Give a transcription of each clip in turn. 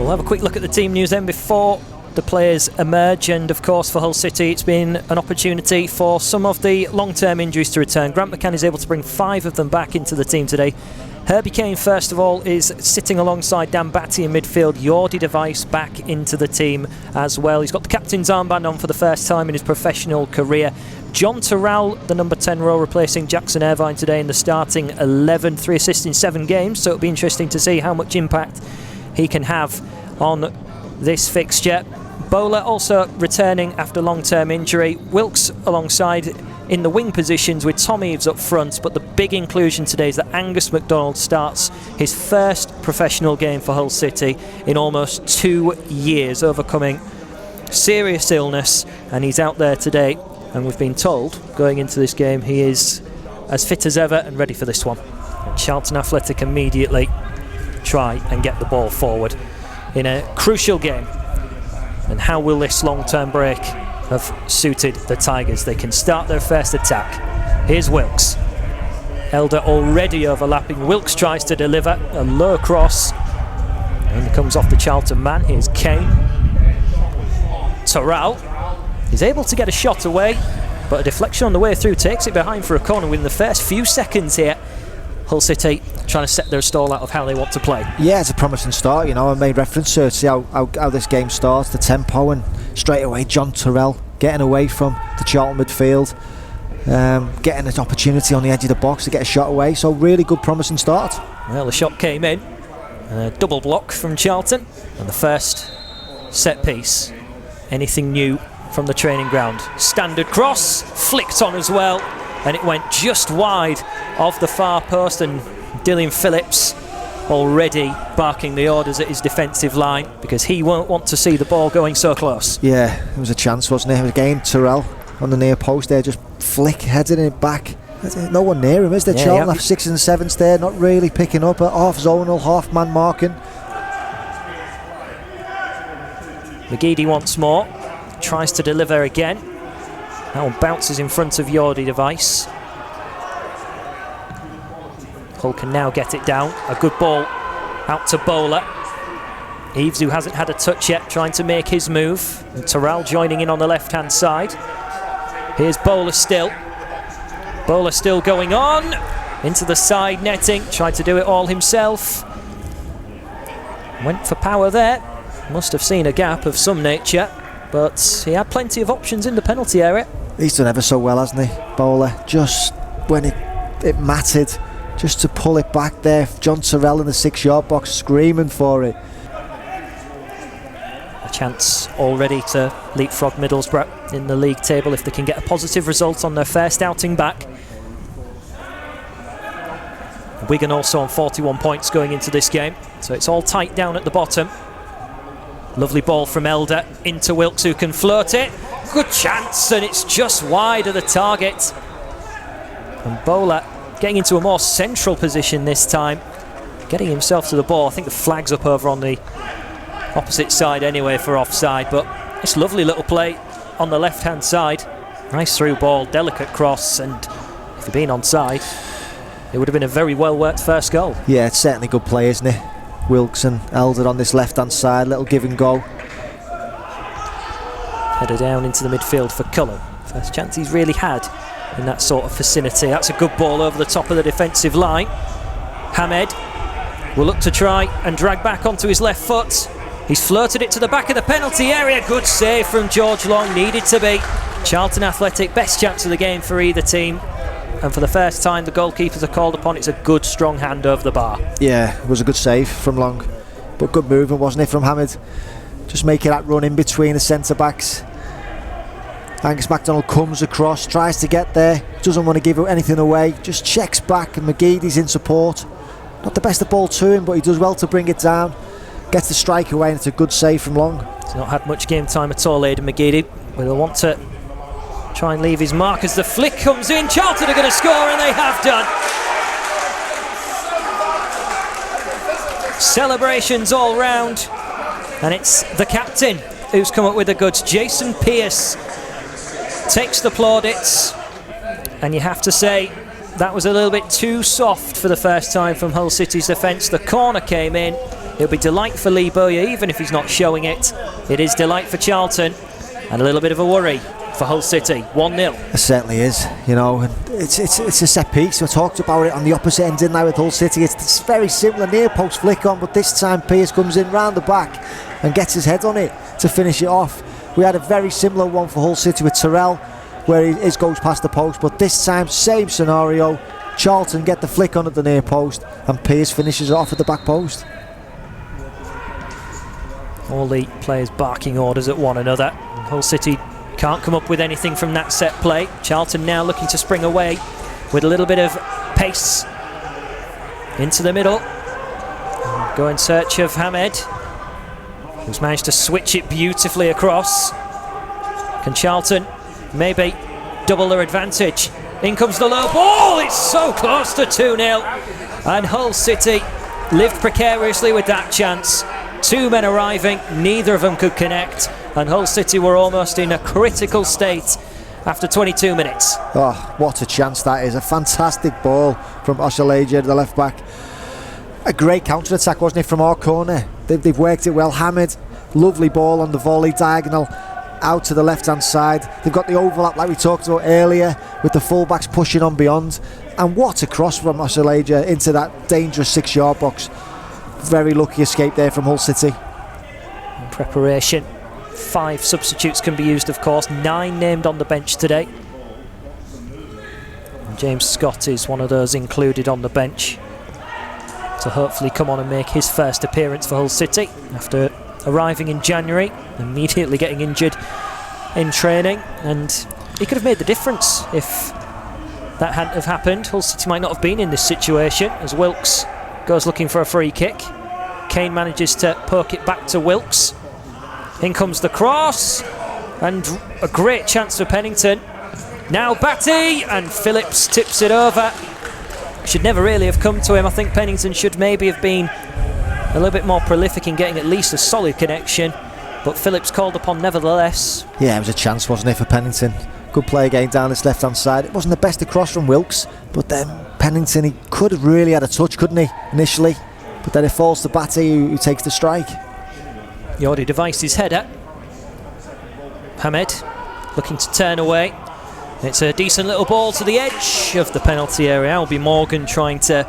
We'll have a quick look at the team news then before the players emerge, and of course for Hull City it's been an opportunity for some of the long-term injuries to return. Grant McCann is able to bring 5 of them back into the team today. Herbie Kane, first of all, is sitting alongside Dan Batty in midfield. Jordi Device back into the team as well. He's got the captain's armband on for the first time in his professional career. John Terrell, the number 10 role, replacing Jackson Irvine today in the starting 11. 3 assists in 7 games, so it'll be interesting to see how much impact he can have on this fixture. Bowler also returning after long-term injury. Wilkes alongside in the wing positions with Tom Eaves up front, but the big inclusion today is that Angus MacDonald starts his first professional game for Hull City in almost 2 years, overcoming serious illness, and he's out there today, and we've been told going into this game he is as fit as ever and ready for this one. And Charlton Athletic immediately try and get the ball forward in a crucial game. And how will this long-term break have suited the Tigers? They can start their first attack. Here's Wilkes. Elder already overlapping. Wilkes tries to deliver a low cross, and it comes off the Charlton man. Here's Kane. Terrell is able to get a shot away, but a deflection on the way through takes it behind for a corner within the first few seconds here. Hull City trying to set their stall out of how they want to play. Yeah, it's a promising start, you know. I made reference to see how this game starts, the tempo, and straight away John Terrell getting away from the Charlton midfield, getting an opportunity on the edge of the box to get a shot away. So really good, promising start. Well, the shot came in, a double block from Charlton, and the first set piece. Anything new from the training ground? Standard cross, flicked on as well, and it went just wide of the far post, and Dillian Phillips already barking the orders at his defensive line because he won't want to see the ball going so close. Yeah, it was a chance, wasn't it? Again, Terrell on the near post there, just heading it back. No one near him, is there? Charlton have 6s and 7s there, not really picking up, at half zonal, half man marking. McGeady once more, tries to deliver again. That one bounces in front of Jordi Device. Hull can now get it down. A good ball out to Bowler. Eaves, who hasn't had a touch yet, trying to make his move. And Terrell joining in on the left-hand side. Here's Bowler still. Bowler still going on. Into the side netting. Tried to do it all himself. Went for power there. Must have seen a gap of some nature. But he had plenty of options in the penalty area. He's done ever so well, hasn't he, Bowler? Just when it mattered, just to pull it back there. John Terrell in the 6-yard box screaming for it. A chance already to leapfrog Middlesbrough in the league table if they can get a positive result on their first outing back. Wigan also on 41 points going into this game, so it's all tight down at the bottom. Lovely ball from Elder into Wilkes, who can float it. Good chance, and it's just wide of the target. And Bowler getting into a more central position this time, getting himself to the ball. I think the flag's up over on the opposite side anyway for offside, but it's lovely little play on the left-hand side. Nice through ball, delicate cross, and if he'd been onside, it would have been a very well-worked first goal. Yeah, it's certainly good play, isn't it? Wilkes and Elder on this left-hand side, little give and go. Header down into the midfield for Cullen. First chance he's really had in that sort of vicinity. That's a good ball over the top of the defensive line. Hamed will look to try and drag back onto his left foot. He's floated it to the back of the penalty area. Good save from George Long, needed to be. Charlton Athletic, best chance of the game for either team. And for the first time the goalkeepers are called upon. It's a good strong hand over the bar. Yeah, it was a good save from Long, but good movement, wasn't it, from Hamed? Just making that run in between the centre-backs. Angus MacDonald comes across, tries to get there, doesn't want to give anything away, just checks back, and McGeady's in support. Not the best of ball to him, but he does well to bring it down. Gets the strike away, and it's a good save from Long. He's not had much game time at all, Aidan McGeady, but he'll want to try and leave his mark as the flick comes in. Charlton are going to score, and they have done. Celebrations all round, and it's the captain who's come up with the goods. Jason Pearce takes the plaudits, and you have to say that was a little bit too soft for the first time from Hull City's defence. The corner came in, It'll be delight for Lee Bowyer, even if he's not showing it. It is delight for Charlton, and a little bit of a worry for Hull City. 1-0. It certainly is, you know, and it's a set piece. We talked about it on the opposite end, didn't I, with Hull City. It's very similar, near post flick on, but this time Pearce comes in round the back and gets his head on it to finish it off. We had a very similar one for Hull City with Terrell, where his goes past the post, but this time, same scenario. Charlton get the flick on at the near post, and Pearce finishes it off at the back post. All the players barking orders at one another. Hull City can't come up with anything from that set play. Charlton now looking to spring away with a little bit of pace into the middle. Go in search of Hamed, who's managed to switch it beautifully across. Can Charlton maybe double their advantage? In comes the low ball. It's so close to 2-0. And Hull City lived precariously with that chance. Two men arriving, neither of them could connect, and Hull City were almost in a critical state after 22 minutes. Oh, what a chance that is. A fantastic ball from Oshalaja, the left back. A great counter-attack, wasn't it, from our corner? They've worked it well. Hamed, lovely ball on the volley, diagonal out to the left-hand side. They've got the overlap like we talked about earlier, with the full-backs pushing on beyond. And what a cross from Oshalaja into that dangerous 6-yard box. Very lucky escape there from Hull City. In preparation, 5 substitutes can be used, of course. 9 named on the bench today. And James Scott is one of those included on the bench to hopefully come on and make his first appearance for Hull City after arriving in January, immediately getting injured in training, and he could have made the difference if that hadn't have happened. Hull City might not have been in this situation, as Wilkes goes looking for a free kick. Kane manages to poke it back to Wilkes. In comes the cross, and a great chance for Pennington. Now Batty, and Phillips tips it over. Should never really have come to him. I think Pennington should maybe have been a little bit more prolific in getting at least a solid connection, but Phillips called upon nevertheless. Yeah, it was a chance, wasn't it, for Pennington? Good play again down this left-hand side. It wasn't the best across from Wilkes, but then Pennington, he could have really had a touch, couldn't he, initially? But then it falls to Batty, who takes the strike. Jordi devised his header. Hamed looking to turn away. It's a decent little ball to the edge of the penalty area. Albie Morgan trying to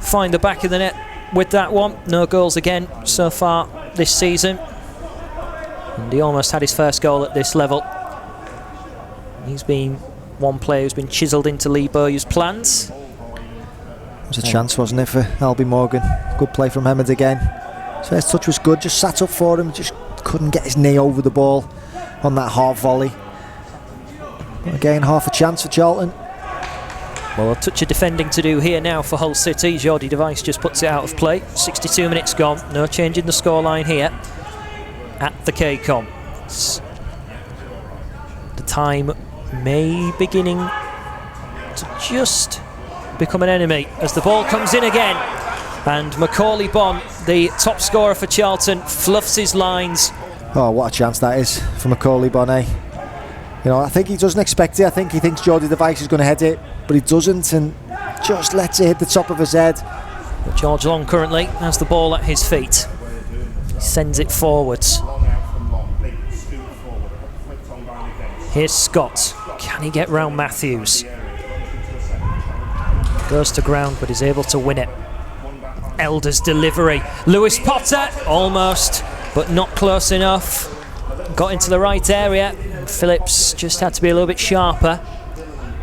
find the back of the net with that one. No goals again so far this season, and he almost had his first goal at this level. He's been one player who's been chiselled into Lee Bowyer's plans. It was a chance, wasn't it, for Albie Morgan? Good play from Hamed again. His first touch was good, just sat up for him, just couldn't get his knee over the ball on that half volley. But again, half a chance for Charlton. Well, a touch of defending to do here now for Hull City. Jordi Device just puts it out of play. 62 minutes gone, no change in the scoreline here at the KCOM. The time may beginning to just become an enemy as the ball comes in again, and Macaulay Bonne, the top scorer for Charlton, fluffs his lines. Oh, what a chance that is for Macaulay Bonne, eh? You know, I think he doesn't expect it. I think he thinks Jordi Device is going to head it, but he doesn't, and just lets it hit the top of his head. But George Long currently has the ball at his feet. He sends it forwards. Here's Scott. Can he get round Matthews? Goes to ground, but is able to win it. Elder's delivery. Lewis Potter, almost, but not close enough. Got into the right area. Phillips just had to be a little bit sharper,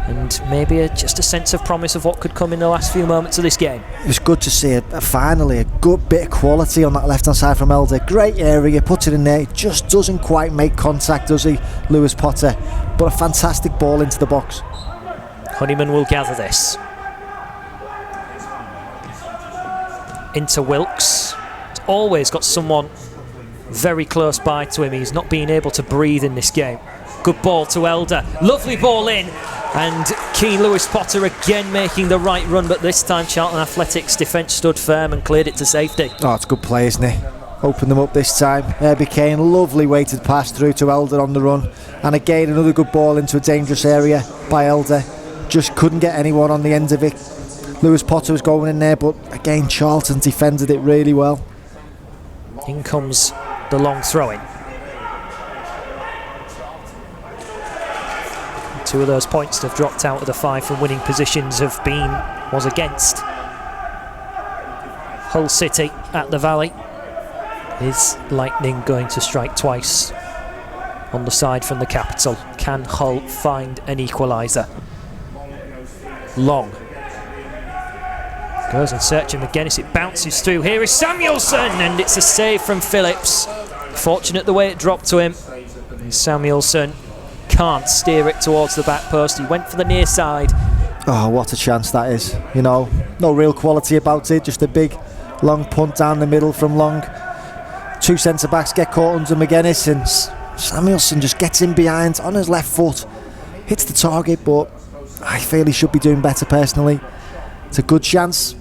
and maybe just a sense of promise of what could come in the last few moments of this game. It was good to see finally a good bit of quality on that left-hand side from Elder. Great area, puts it in there. Just doesn't quite make contact, does he, Lewis Potter? But a fantastic ball into the box. Honeyman will gather this. Into Wilkes. He's always got someone very close by to him. He's not being able to breathe in this game. Good ball to Elder. Lovely ball in. And keen Lewis Potter again making the right run, but this time Charlton Athletics defence stood firm and cleared it to safety. Oh, it's a good play, isn't it? Opened them up this time. Herbie Kane, lovely weighted pass through to Elder on the run. And again, another good ball into a dangerous area by Elder. Just couldn't get anyone on the end of it. Lewis Potter was going in there, but again, Charlton defended it really well. In comes the long throw-in. Two of those points that have dropped out of the 5 from winning positions was against Hull City at the Valley. Is Lightning going to strike twice on the side from the capital? Can Hull find an equaliser? Long goes and searching McGuinness, it bounces through. Here is Samuelson, and it's a save from Phillips. Fortunate the way it dropped to him. And Samuelson can't steer it towards the back post. He went for the near side. Oh, what a chance that is. You know, no real quality about it, just a big long punt down the middle from Long. 2 centre-backs get caught under McGuinness, and Samuelson just gets in behind on his left foot, hits the target, but I feel he should be doing better personally. It's a good chance.